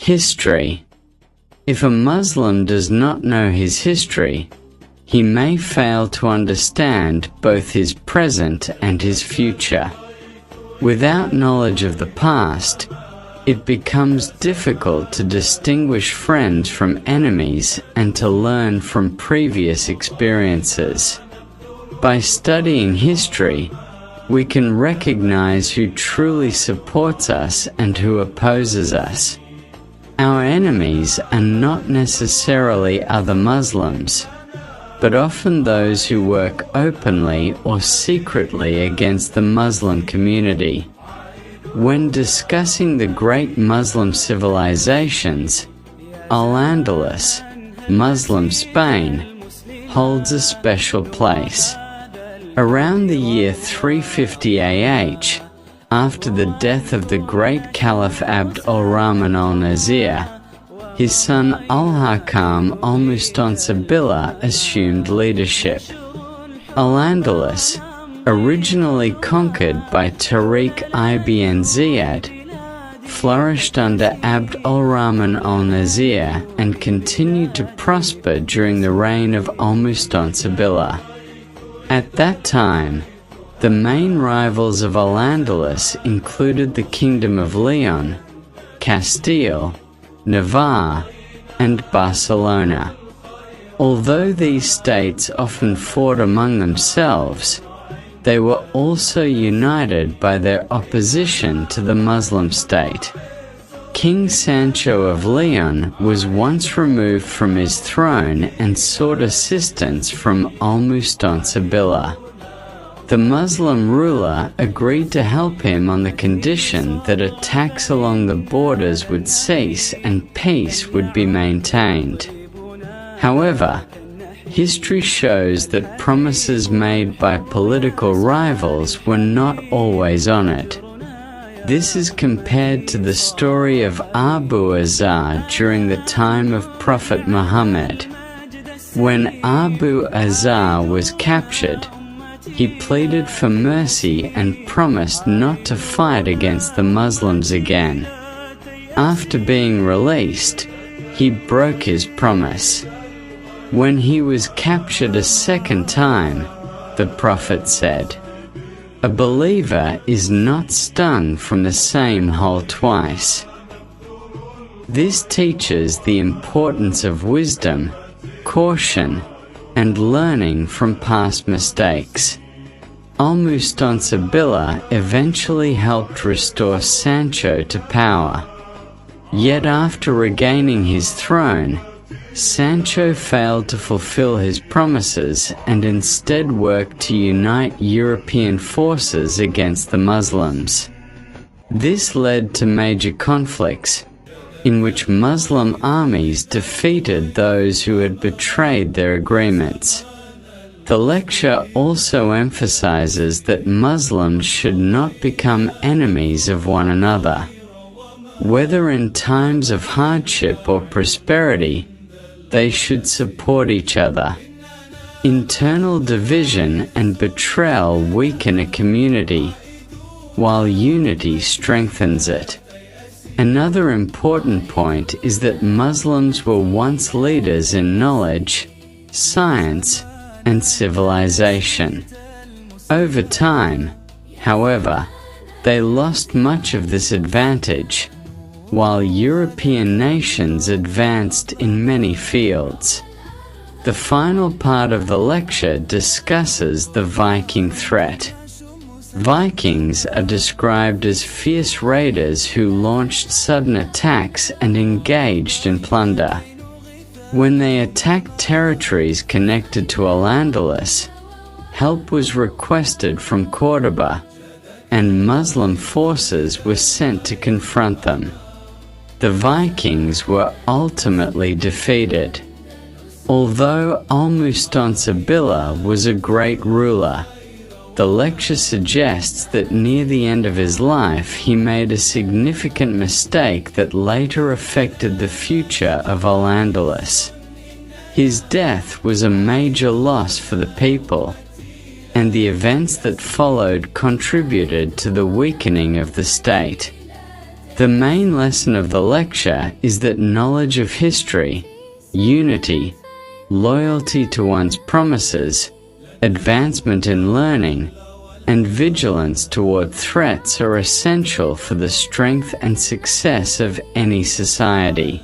History. If a Muslim does not know his history, he may fail to understand both his present and his future. Without knowledge of the past, it becomes difficult to distinguish friends from enemies and to learn from previous experiences. By studying history, we can recognize who truly supports us and who opposes us. Our enemies are not necessarily other Muslims, but often those who work openly or secretly against the Muslim community. When discussing the great Muslim civilizations, Al-Andalus, Muslim Spain, holds a special place. Around the year 350 AH, after the death of the great Caliph Abd al-Rahman al-Nasir, his son Al-Hakam al-Mustansabila assumed leadership. Al-Andalus, originally conquered by Tariq ibn Ziyad, flourished under Abd al-Rahman al-Nasir and continued to prosper during the reign of al-Mustansabila. At that time, the main rivals of Al-Andalus included the Kingdom of Leon, Castile, Navarre, and Barcelona. Although these states often fought among themselves, they were also united by their opposition to the Muslim state. King Sancho of Leon was once removed from his throne and sought assistance from al-Mustansabila. The Muslim ruler agreed to help him on the condition that attacks along the borders would cease and peace would be maintained. However, history shows that promises made by political rivals were not always honored. This is compared to the story of Abu Azar during the time of Prophet Muhammad. When Abu Azar was captured, he pleaded for mercy and promised not to fight against the Muslims again. After being released, he broke his promise. When he was captured a second time, the Prophet said, "A believer is not stung from the same hole twice." This teaches the importance of wisdom, caution, and learning from past mistakes. Al-Mustansabila eventually helped restore Sancho to power. Yet after regaining his throne, Sancho failed to fulfill his promises and instead worked to unite European forces against the Muslims. This led to major conflicts, in which Muslim armies defeated those who had betrayed their agreements. The lecture also emphasizes that Muslims should not become enemies of one another. Whether in times of hardship or prosperity, they should support each other. Internal division and betrayal weaken a community, while unity strengthens it. Another important point is that Muslims were once leaders in knowledge, science, and civilization. Over time, however, they lost much of this advantage, while European nations advanced in many fields. The final part of the lecture discusses the Viking threat. Vikings are described as fierce raiders who launched sudden attacks and engaged in plunder. When they attacked territories connected to Al-Andalus, help was requested from Cordoba, and Muslim forces were sent to confront them. The Vikings were ultimately defeated. Although al-Mustansabila was a great ruler, the lecture suggests that near the end of his life he made a significant mistake that later affected the future of Al-Andalus. His death was a major loss for the people, and the events that followed contributed to the weakening of the state. The main lesson of the lecture is that knowledge of history, unity, loyalty to one's promises, advancement in learning, and vigilance toward threats are essential for the strength and success of any society.